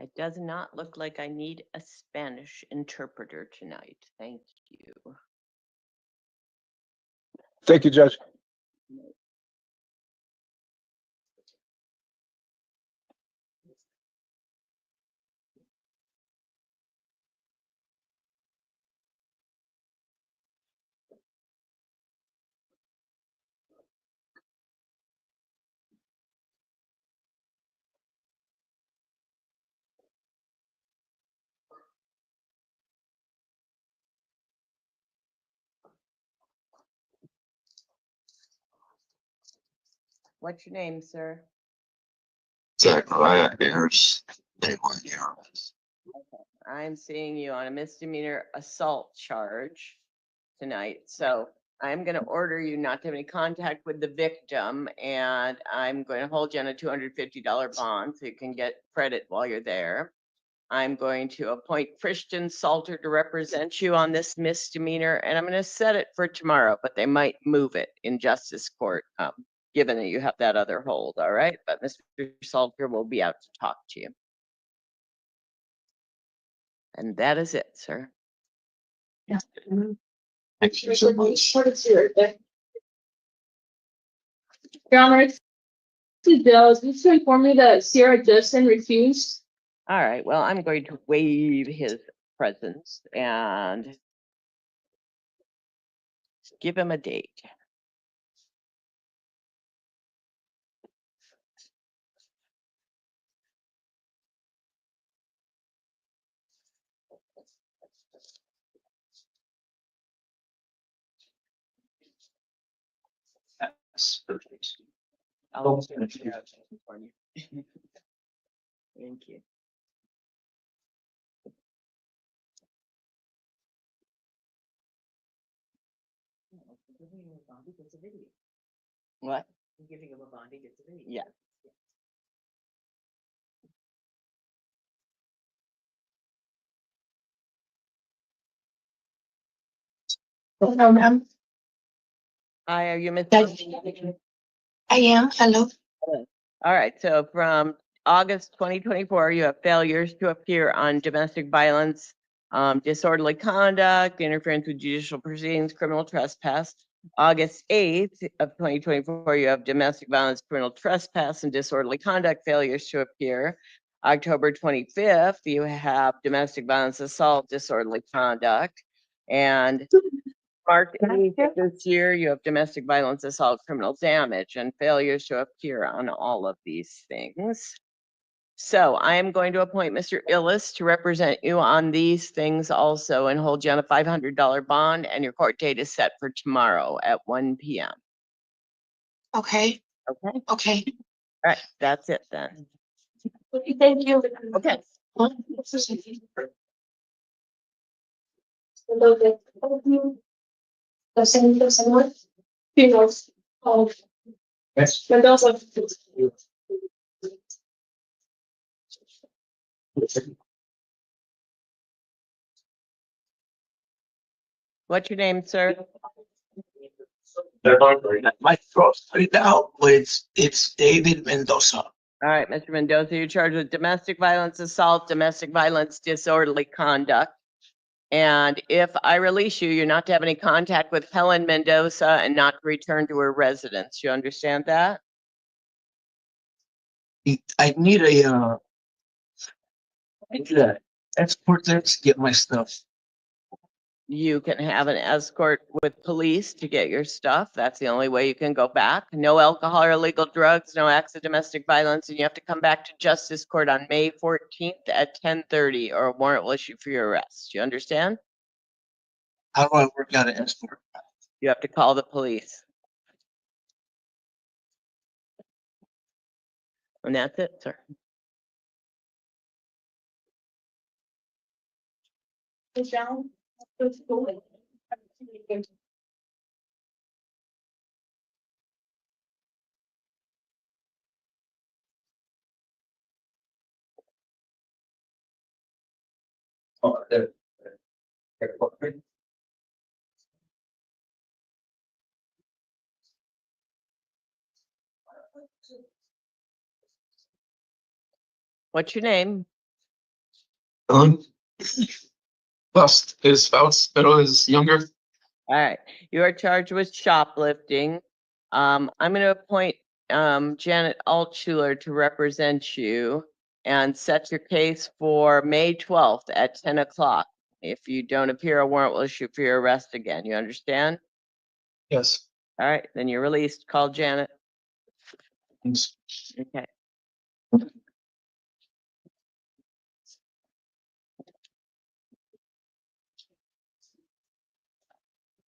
It does not look like I need a Spanish interpreter tonight. Thank you. Thank you, Judge. What's your name, sir? Zachariah Ayers, 21 years. I'm seeing you on a misdemeanor assault charge tonight. So I'm going to order you not to have any contact with the victim, and I'm going to hold you on a $250 bond so you can get credit while you're there. I'm going to appoint Christian Salter to represent you on this misdemeanor, and I'm going to set it for tomorrow, but they might move it in justice court, given that you have that other hold, all right? But Mr. Salter will be out to talk to you. And that is it, sir. Thank you so much. Your Honor, to Bill, just to inform me that Sierra Justin refused. All right, well, I'm going to waive his presence and give him a date. That's perfect. I'll thank you. What? Giving him a bond, he gets a video. Yeah. Hello, ma'am. Hi, are you Miss? I am. Hello. All right, so from August 2024, you have failures to appear on domestic violence, disorderly conduct, interference with judicial proceedings, criminal trespass. August 8th of 2024, you have domestic violence, criminal trespass, and disorderly conduct failures to appear. October 25th, you have domestic violence, assault, disorderly conduct. And March 8th of this year, you have domestic violence, assault, criminal damage, and failures to appear on all of these things. So I am going to appoint Mr. Illis to represent you on these things also and hold you on a $500 bond, and your court date is set for tomorrow at 1 p.m. Okay. Okay, all Okay. right, that's it then. Thank you. Okay. Mendoza. What's your name, sir? My throat's right now, but it's David Mendoza. All right, Mr. Mendoza, you're charged with domestic violence, assault, domestic violence, disorderly conduct. And if I release you, you're not to have any contact with Helen Mendoza and not to return to her residence. You understand that? I need a escort there to get my stuff. You can have an escort with police to get your stuff. That's the only way you can go back. No alcohol or illegal drugs, no acts of domestic violence, and you have to come back to justice court on May 14th at 10:30 or a warrant will issue for your arrest. You understand? How do I work out an escort? You have to call the police. And that's it, sir. Oh, there. What's your name? Um, Lost his spouse, pero is younger. All right, you are charged with shoplifting. I'm gonna appoint, Janet Altschuler to represent you and set your case for May 12th at 10 o'clock. If you don't appear, a warrant will issue for your arrest again. You understand? Yes. All right, then you're released. Call Janet. Thanks. Okay.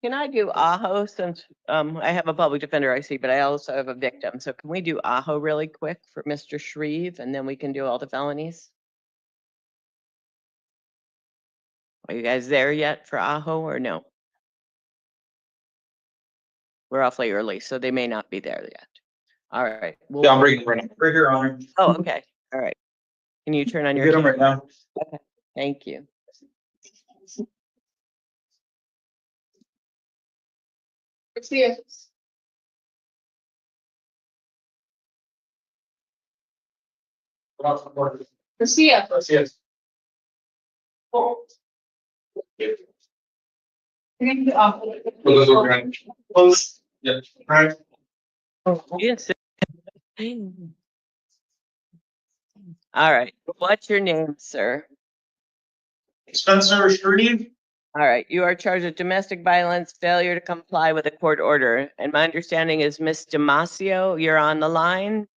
Can I do Aho since, I have a public defender I see, but I also have a victim. So can we do Aho really quick for Mr. Shrive and then we can do all the felonies? Are you guys there yet for Aho or no? We're awfully early, so they may not be there yet. All right. Well, Yeah, I'm reading right now. Right here, Honor. oh, okay. All right. Can you turn on your Get them right camera? now. Thank you. Garcia. Garcia. Yes. Close. Yeah. Right. Yes. All right. What's your name, sir? Spencer Shrive. All right. You are charged with domestic violence, failure to comply with a court order. And my understanding is Miss Damasio, you're on the line?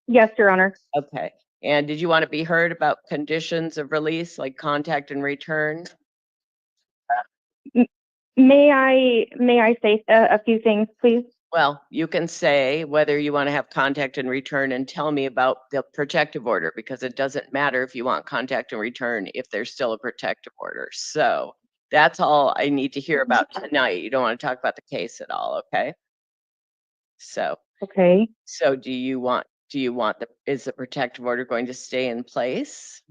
Yes, Your Honor. Okay. And did you want to be heard about conditions of release, like contact and return? May I say a few things, please? Well, you can say whether you want to have contact and return and tell me about the protective order, because it doesn't matter if you want contact and return if there's still a protective order. So that's all I need to hear about tonight. You don't want to talk about the case at all, okay? So, Okay. so do you want is the protective order going to stay in place?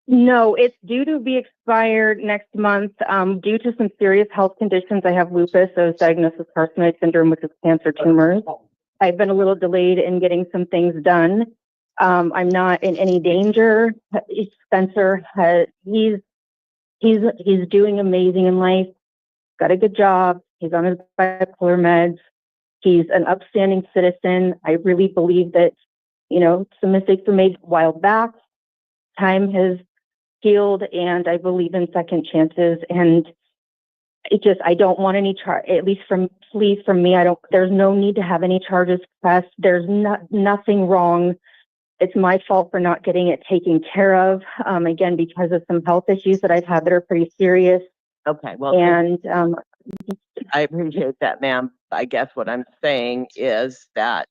No, it's due to be expired next month. Due to some serious health conditions, I have lupus. I was diagnosed with carcinoid syndrome, which is cancer tumors. I've been a little delayed in getting some things done. I'm not in any danger. Spencer he's doing amazing in life. Got a good job. He's on his bipolar meds. He's an upstanding citizen. I really believe that, some mistakes were made a while back. Time has healed, and I believe in second chances. And I don't want any charge, at least please from me. There's no need to have any charges pressed. There's nothing wrong. It's my fault for not getting it taken care of. Again, because of some health issues that I've had that are pretty serious. Okay, well, And I appreciate that, ma'am. I guess what I'm saying is that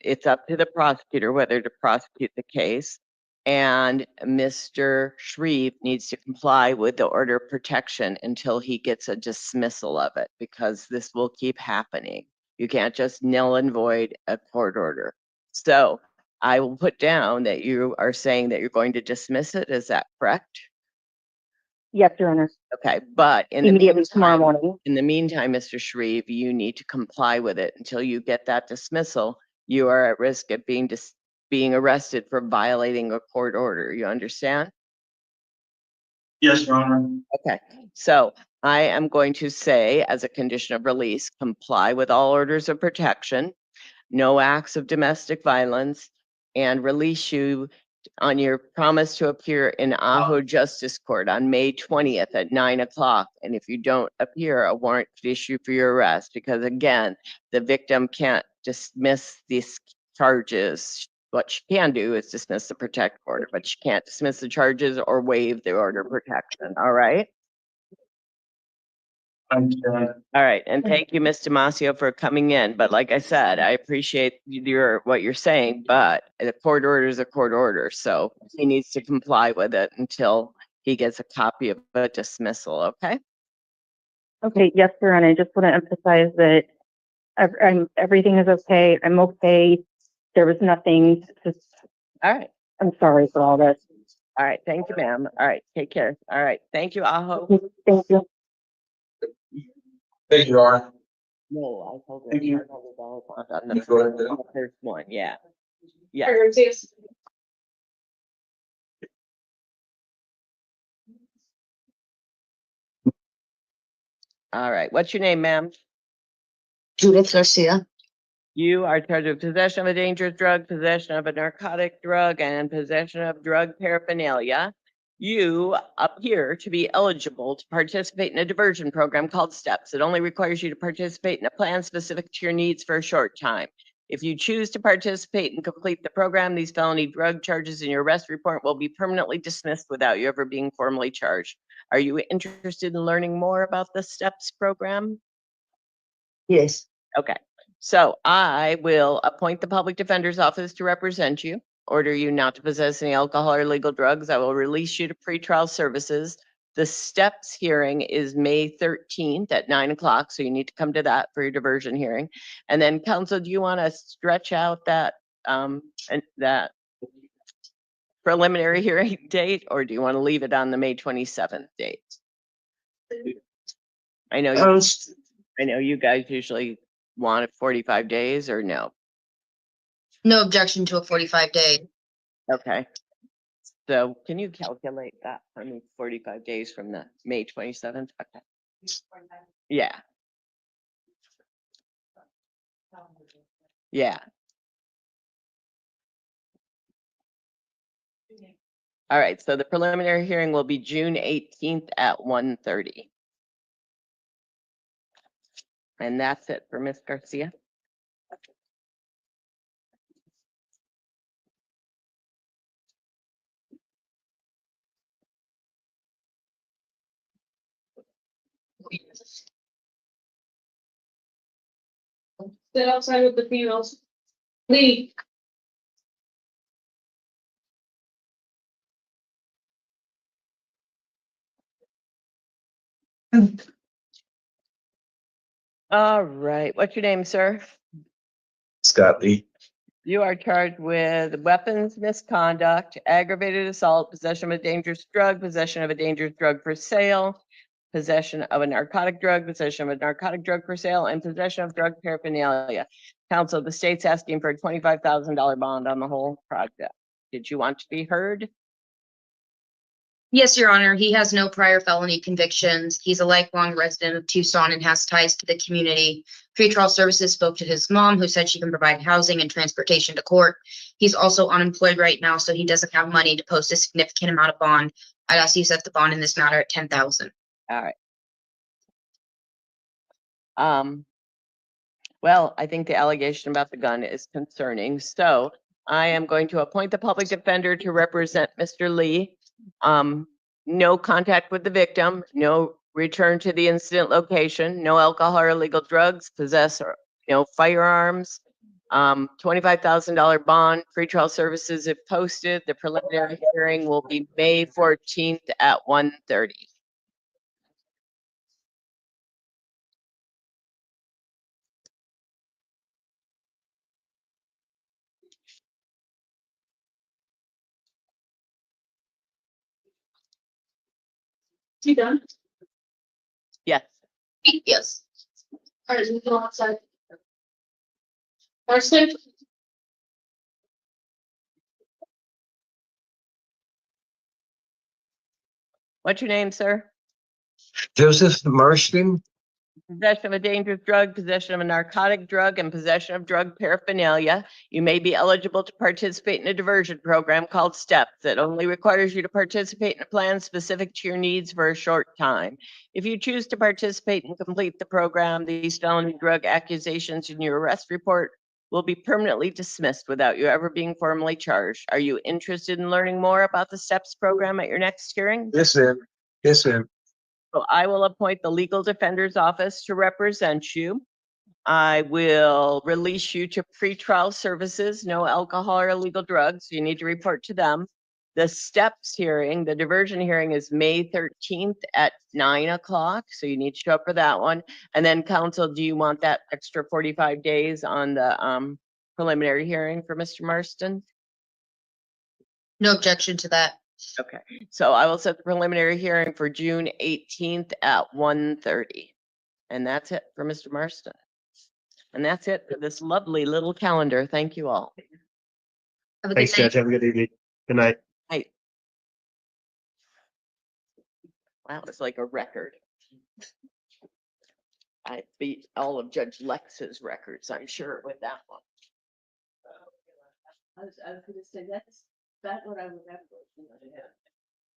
it's up to the prosecutor whether to prosecute the case. And Mr. Shrive needs to comply with the order of protection until he gets a dismissal of it, because this will keep happening. You can't just null and void a court order. So I will put down that you are saying that you're going to dismiss it. Is that correct? yes, Your Honor. Okay, but Immediately tomorrow morning. in the meantime, Mr. Shrive, you need to comply with it until you get that dismissal. You are at risk of being arrested for violating a court order. You understand? Yes, Your Honor. Okay, so I am going to say, as a condition of release, comply with all orders of protection, no acts of domestic violence, and release you on your promise to appear in Ajo Justice Court on May 20th at 9 o'clock. And if you don't appear, a warrant could issue for your arrest, because again, the victim can't dismiss these charges. What she can do is dismiss the protective order, but she can't dismiss the charges or waive the order of protection. All right. Understand. All right, and thank you, Ms. Damasio, for coming in. But like I said, I appreciate what you're saying, but the court order is a court order, so he needs to comply with it until he gets a copy of the dismissal, okay? Okay, yes, Your Honor. I just want to emphasize that everything is okay. I'm okay. There was nothing. All right, I'm sorry for all this. all right, thank you, ma'am. All right, take care. All right, thank you, Aho. Thank you. Thank you, Your Honor. No, I told her. Thank you. $500 on Go ahead. the first one, yeah. Yeah. Garcia. All right. What's your name, ma'am? Judith Garcia. You are charged with possession of a dangerous drug, possession of a narcotic drug, and possession of drug paraphernalia. You appear to be eligible to participate in a diversion program called STEPS. It only requires you to participate in a plan specific to your needs for a short time. If you choose to participate and complete the program, these felony drug charges in your arrest report will be permanently dismissed without you ever being formally charged. Are you interested in learning more about the STEPS program? Yes. Okay, so I will appoint the public defender's office to represent you, order you not to possess any alcohol or illegal drugs. I will release you to pretrial services. The STEPS hearing is May 13th at 9 o'clock, so you need to come to that for your diversion hearing. And then counsel, do you want to stretch out that, and that preliminary hearing date, or do you want to leave it on the May 27th date? I know, I know you guys usually want it 45 days or no? No objection to a 45-day. Okay. So can you calculate that for me, 45 days from the May 27th? Okay. Yeah. Yeah. All right, so the preliminary hearing will be June 18th at 1:30. And that's it for Ms. Garcia. Sit outside with the females. Leave. All right, what's your name, sir? Scott Lee. You are charged with weapons misconduct, aggravated assault, possession of a dangerous drug, possession of a dangerous drug for sale, possession of a narcotic drug, possession of a narcotic drug for sale, and possession of drug paraphernalia. Counsel, the state's asking for a $25,000 bond on the whole project. Did you want to be heard? Yes, Your Honor, he has no prior felony convictions. He's a lifelong resident of Tucson and has ties to the community. Pretrial services spoke to his mom, who said she can provide housing and transportation to court. He's also unemployed right now, so he doesn't have money to post a significant amount of bond. I'd ask you to set the bond in this matter at $10,000. All right. Well, I think the allegation about the gun is concerning. So I am going to appoint the public defender to represent Mr. Lee. No contact with the victim, no return to the incident location, no alcohol or illegal drugs, possess or, firearms, $25,000 bond, pretrial services if posted. The preliminary hearing will be May 14th at 1:30. You done? Yes. Yes. All right, we go outside. Marston? What's your name, sir? Joseph Marston. Possession of a dangerous drug, possession of a narcotic drug, and possession of drug paraphernalia. You may be eligible to participate in a diversion program called STEPS that only requires you to participate in a plan specific to your needs for a short time. If you choose to participate and complete the program, these felony drug accusations in your arrest report will be permanently dismissed without you ever being formally charged. Are you interested in learning more about the STEPS program at your next hearing? Yes, ma'am. Yes, ma'am. So I will appoint the legal defender's office to represent you. I will release you to pretrial services, no alcohol or illegal drugs. You need to report to them. The STEPS hearing, the diversion hearing is May 13th at 9 o'clock. So you need to show up for that one. And then counsel, do you want that extra 45 days on the preliminary hearing for Mr. Marston? No objection to that. Okay, so I will set the preliminary hearing for June 18th at 1:30. And that's it for Mr. Marston. And that's it for this lovely little calendar. Thank you all. Have a good Thanks, night. Judge. Have a good evening. Good night. Hey. Wow, it's like a record. I beat all of Judge Lex's records, I'm sure, with that one. I was gonna say, that's what I remember. You know, yeah.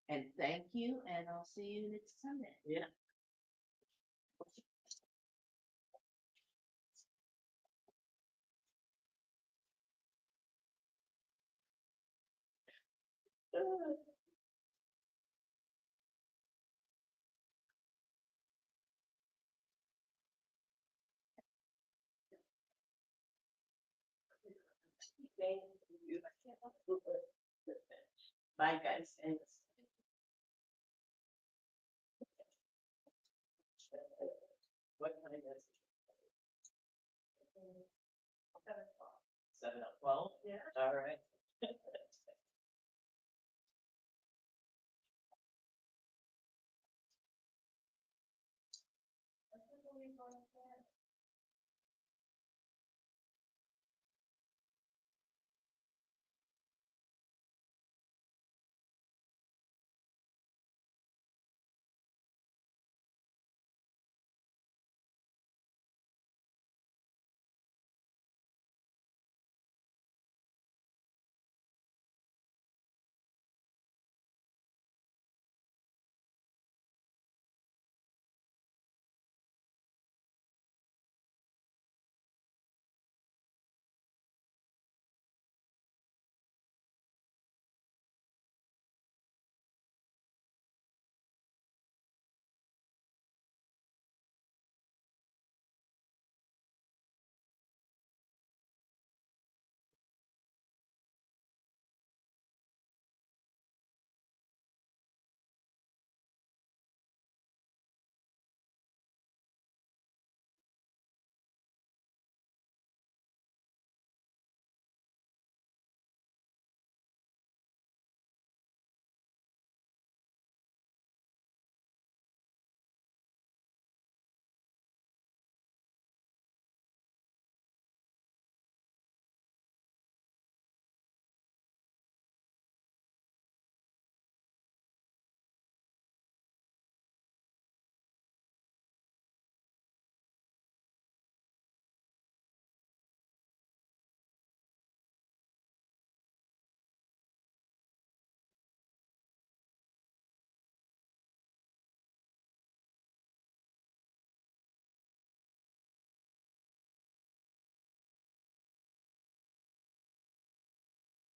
And thank you, and I'll see you next Sunday. Yeah. Bye, guys. Thanks. What time is it? 7:12? Yeah. All right.